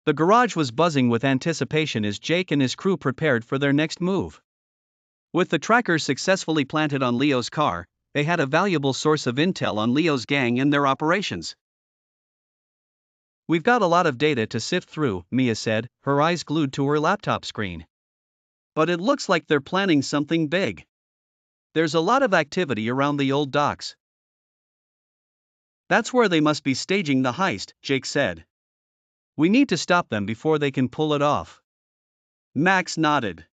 The garage was buzzing with anticipation as Jake and his crew prepared for their next move. With the trackers successfully planted on Leo's car, they had a valuable source of intel on Leo's gang and their operations. "We've got a lot of data to sift through," Mia said, her eyes glued to her laptop screen. "But it looks like they're planning something big. There's a lot of activity around the old docks." "That's where they must be staging the heist," Jake said. "We need to stop them before they can pull it off." Max nodded.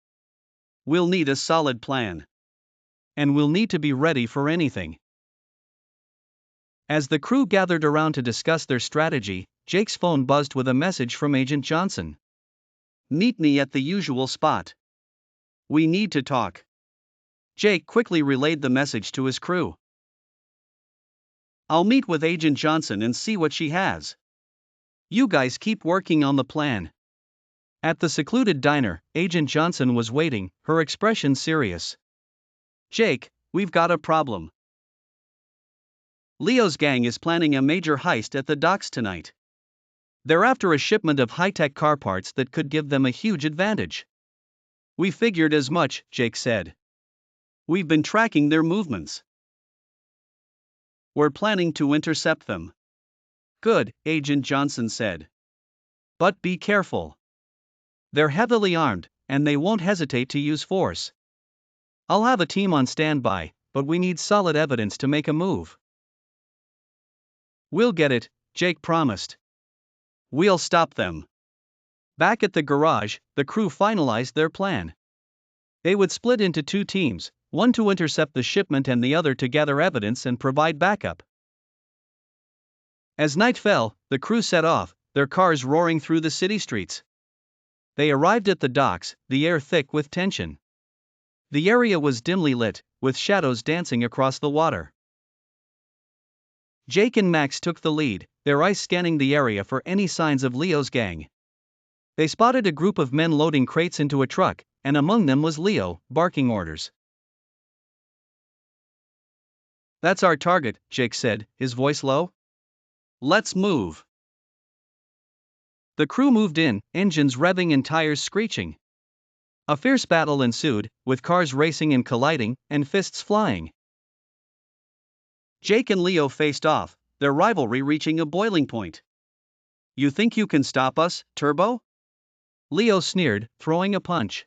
"We'll need a solid plan. And we'll need to be ready for anything." As the crew gathered around to discuss their strategy, Jake's phone buzzed with a message from Agent Johnson. "Meet me at the usual spot. We need to talk." Jake quickly relayed the message to his crew. "I'll meet with Agent Johnson and see what she has. You guys keep working on the plan." At the secluded diner, Agent Johnson was waiting, her expression serious. "Jake, we've got a problem. Leo's gang is planning a major heist at the docks tonight. They're after a shipment of high-tech car parts that could give them a huge advantage." "We figured as much," Jake said. "We've been tracking their movements. We're planning to intercept them." "Good," Agent Johnson said. "But be careful. They're heavily armed, and they won't hesitate to use force. I'll have a team on standby, but we need solid evidence to make a move." "We'll get it," Jake promised. "We'll stop them." Back at the garage, the crew finalized their plan. They would split into two teams, one to intercept the shipment and the other to gather evidence and provide backup. As night fell, the crew set off, their cars roaring through the city streets. They arrived at the docks, the air thick with tension. The area was dimly lit, with shadows dancing across the water. Jake and Max took the lead, their eyes scanning the area for any signs of Leo's gang. They spotted a group of men loading crates into a truck, and among them was Leo, barking orders. "That's our target," Jake said, his voice low. "Let's move." The crew moved in, engines revving and tires screeching. A fierce battle ensued, with cars racing and colliding, and fists flying. Jake and Leo faced off, their rivalry reaching a boiling point. "You think you can stop us, Turbo?" Leo sneered, throwing a punch.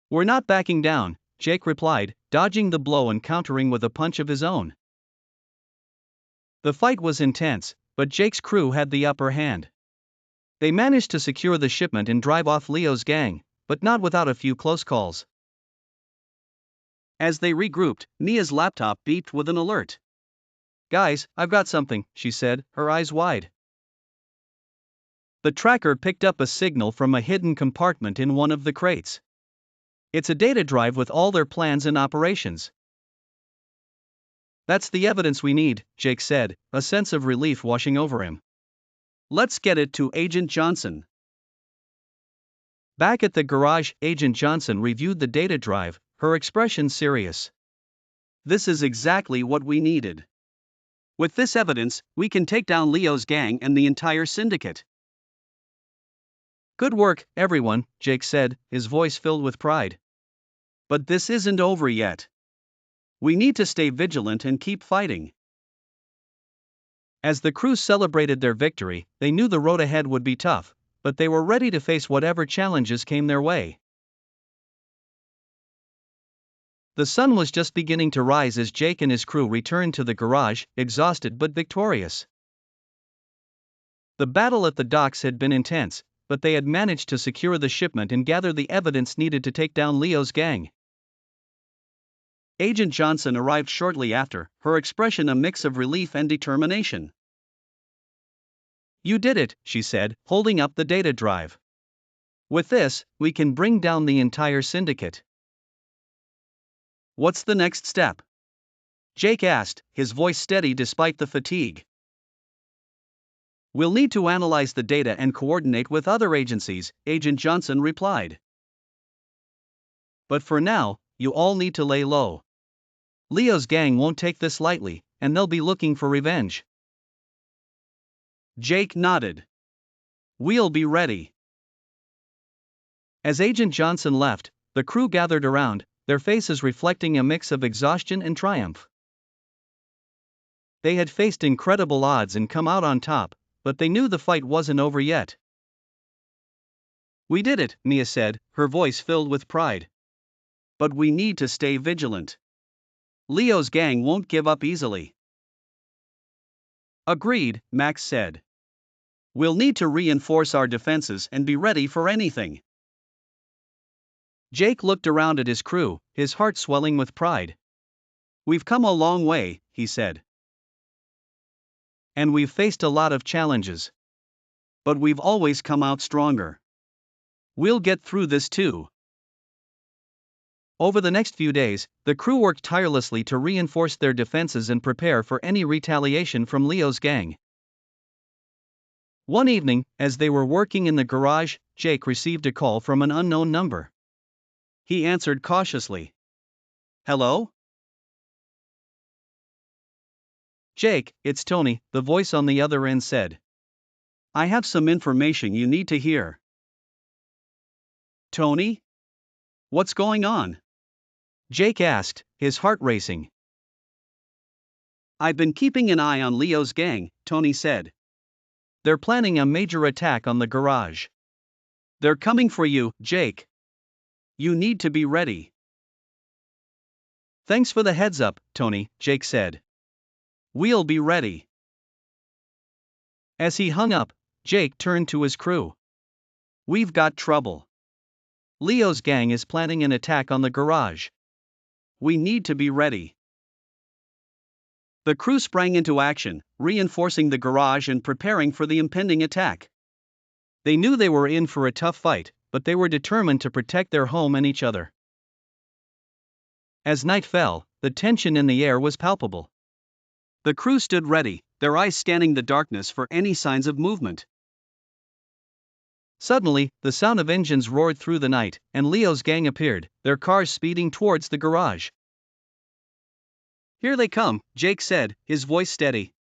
"We're not backing down," Jake replied, dodging the blow and countering with a punch of his own. The fight was intense, but Jake's crew had the upper hand. They managed to secure the shipment and drive off Leo's gang, but not without a few close calls. As they regrouped, Mia's laptop beeped with an alert. "Guys, I've got something," she said, her eyes wide. The tracker picked up a signal from a hidden compartment in one of the crates. "It's a data drive with all their plans and operations." "That's the evidence we need," Jake said, a sense of relief washing over him. "Let's get it to Agent Johnson." Back at the garage, Agent Johnson reviewed the data drive, her expression serious. "This is exactly what we needed. With this evidence, we can take down Leo's gang and the entire syndicate." "Good work, everyone," Jake said, his voice filled with pride. "But this isn't over yet. We need to stay vigilant and keep fighting." As the crew celebrated their victory, they knew the road ahead would be tough, but they were ready to face whatever challenges came their way. The sun was just beginning to rise as Jake and his crew returned to the garage, exhausted but victorious. The battle at the docks had been intense, but they had managed to secure the shipment and gather the evidence needed to take down Leo's gang. Agent Johnson arrived shortly after, her expression a mix of relief and determination. "You did it," she said, holding up the data drive. "With this, we can bring down the entire syndicate." "What's the next step?" Jake asked, his voice steady despite the fatigue. "We'll need to analyze the data and coordinate with other agencies," Agent Johnson replied. "But for now, you all need to lay low. Leo's gang won't take this lightly, and they'll be looking for revenge." Jake nodded. We'll be ready. As Agent Johnson left, the crew gathered around, their faces reflecting a mix of exhaustion and triumph. They had faced incredible odds and come out on top, but they knew the fight wasn't over yet. We did it, Mia said, her voice filled with pride. But we need to stay vigilant. Leo's gang won't give up easily. Agreed, Max said. We'll need to reinforce our defenses and be ready for anything. Jake looked around at his crew, his heart swelling with pride. We've come a long way, he said. And we've faced a lot of challenges. But we've always come out stronger. We'll get through this too. Over the next few days, the crew worked tirelessly to reinforce their defenses and prepare for any retaliation from Leo's gang. One evening, as they were working in the garage, Jake received a call from an unknown number. He answered cautiously. Hello? Jake, it's Tony, the voice on the other end said. I have some information you need to hear. Tony? What's going on? Jake asked, his heart racing. I've been keeping an eye on Leo's gang, Tony said. They're planning a major attack on the garage. They're coming for you, Jake. You need to be ready. Thanks for the heads up, Tony, Jake said. We'll be ready. As he hung up, Jake turned to his crew. We've got trouble. Leo's gang is planning an attack on the garage. We need to be ready. The crew sprang into action, reinforcing the garage and preparing for the impending attack. They knew they were in for a tough fight, but they were determined to protect their home and each other. As night fell, the tension in the air was palpable. The crew stood ready, their eyes scanning the darkness for any signs of movement. Suddenly, the sound of engines roared through the night, and Leo's gang appeared, their cars speeding towards the garage. Here they come, Jake said, his voice steady.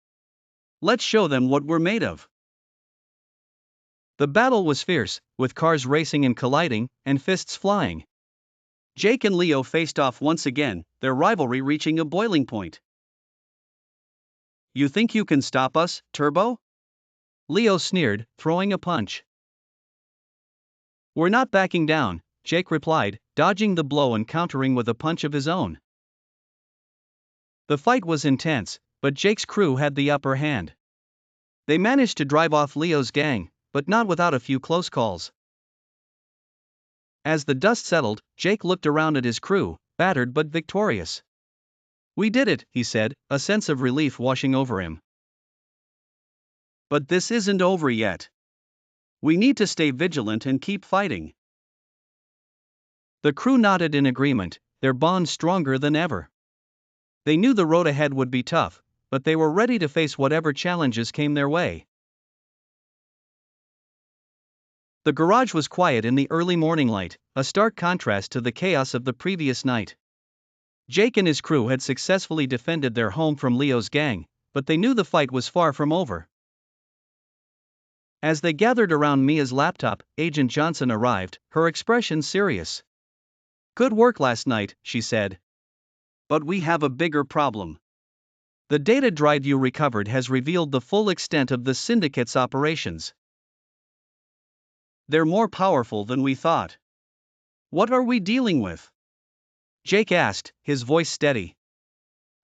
Let's show them what we're made of. The battle was fierce, with cars racing and colliding, and fists flying. Jake and Leo faced off once again, their rivalry reaching a boiling point. You think you can stop us, Turbo? Leo sneered, throwing a punch. We're not backing down, Jake replied, dodging the blow and countering with a punch of his own. The fight was intense, but Jake's crew had the upper hand. They managed to drive off Leo's gang, but not without a few close calls. As the dust settled, Jake looked around at his crew, battered but victorious. We did it, he said, a sense of relief washing over him. But this isn't over yet. We need to stay vigilant and keep fighting. The crew nodded in agreement, their bond stronger than ever. They knew the road ahead would be tough, but they were ready to face whatever challenges came their way. The garage was quiet in the early morning light, a stark contrast to the chaos of the previous night. Jake and his crew had successfully defended their home from Leo's gang, but they knew the fight was far from over. As they gathered around Mia's laptop, Agent Johnson arrived, her expression serious. Good work last night, she said. But we have a bigger problem. The data drive you recovered has revealed the full extent of the syndicate's operations. They're more powerful than we thought. What are we dealing with? Jake asked, his voice steady.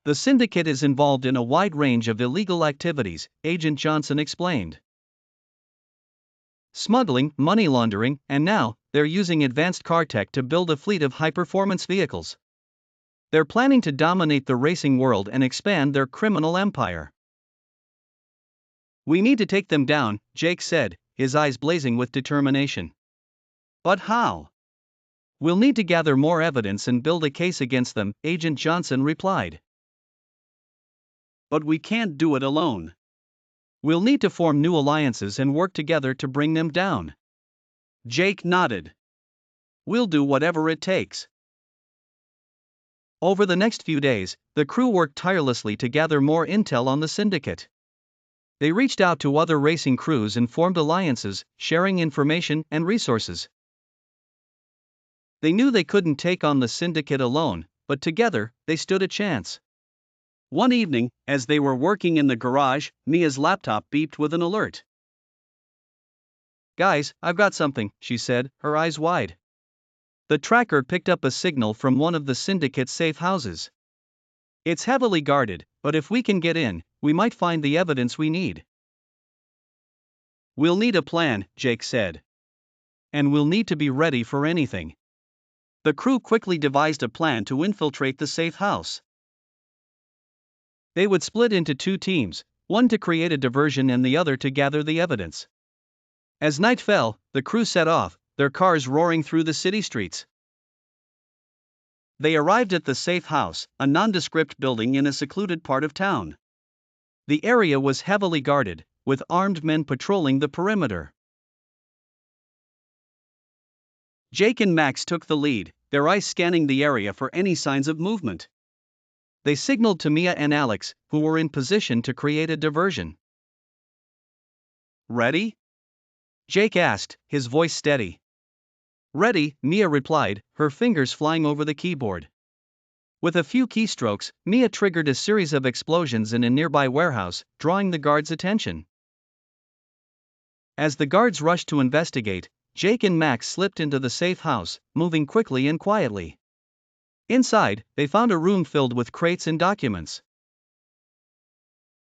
The syndicate is involved in a wide range of illegal activities, Agent Johnson explained. Smuggling, money laundering, and now, they're using advanced car tech to build a fleet of high-performance vehicles. They're planning to dominate the racing world and expand their criminal empire. We need to take them down, Jake said, his eyes blazing with determination. But how? We'll need to gather more evidence and build a case against them, Agent Johnson replied. But we can't do it alone. We'll need to form new alliances and work together to bring them down. Jake nodded. We'll do whatever it takes. Over the next few days, the crew worked tirelessly to gather more intel on the syndicate. They reached out to other racing crews and formed alliances, sharing information and resources. They knew they couldn't take on the syndicate alone, but together, they stood a chance. One evening, as they were working in the garage, Mia's laptop beeped with an alert. "Guys, I've got something," she said, her eyes wide. The tracker picked up a signal from one of the syndicate's safe houses. "It's heavily guarded, but if we can get in, we might find the evidence we need." "We'll need a plan," Jake said. "And we'll need to be ready for anything." The crew quickly devised a plan to infiltrate the safe house. They would split into two teams, one to create a diversion and the other to gather the evidence. As night fell, the crew set off, their cars roaring through the city streets. They arrived at the safe house, a nondescript building in a secluded part of town. The area was heavily guarded, with armed men patrolling the perimeter. Jake and Max took the lead, their eyes scanning the area for any signs of movement. They signaled to Mia and Alex, who were in position to create a diversion. "Ready?" Jake asked, his voice steady. "Ready," Mia replied, her fingers flying over the keyboard. With a few keystrokes, Mia triggered a series of explosions in a nearby warehouse, drawing the guards' attention. As the guards rushed to investigate, Jake and Max slipped into the safe house, moving quickly and quietly. Inside, they found a room filled with crates and documents.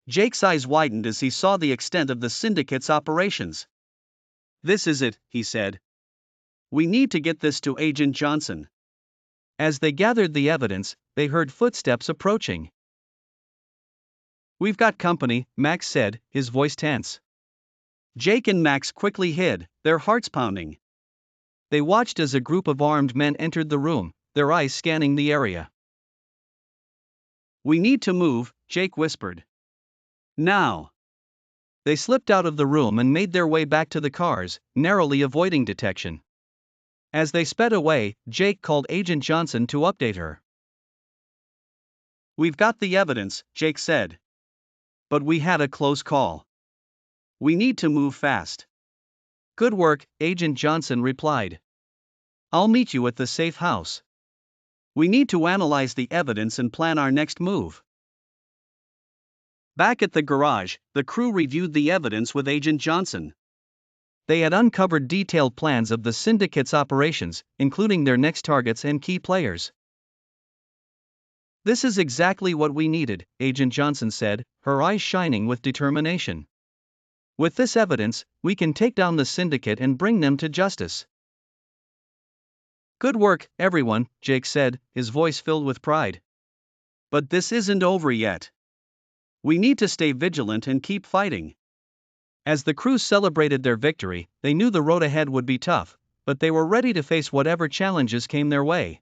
Jake's eyes widened as he saw the extent of the syndicate's operations. "This is it," he said. "We need to get this to Agent Johnson." As they gathered the evidence, they heard footsteps approaching. "We've got company," Max said, his voice tense. Jake and Max quickly hid, their hearts pounding. They watched as a group of armed men entered the room, their eyes scanning the area. "We need to move," Jake whispered. "Now." They slipped out of the room and made their way back to the cars, narrowly avoiding detection. As they sped away, Jake called Agent Johnson to update her. "We've got the evidence," Jake said. "But we had a close call. We need to move fast." "Good work," Agent Johnson replied. "I'll meet you at the safe house. We need to analyze the evidence and plan our next move." Back at the garage, the crew reviewed the evidence with Agent Johnson. They had uncovered detailed plans of the syndicate's operations, including their next targets and key players. "This is exactly what we needed," Agent Johnson said, her eyes shining with determination. "With this evidence, we can take down the syndicate and bring them to justice." "Good work, everyone," Jake said, his voice filled with pride. "But this isn't over yet. We need to stay vigilant and keep fighting." As the crew celebrated their victory, they knew the road ahead would be tough, but they were ready to face whatever challenges came their way.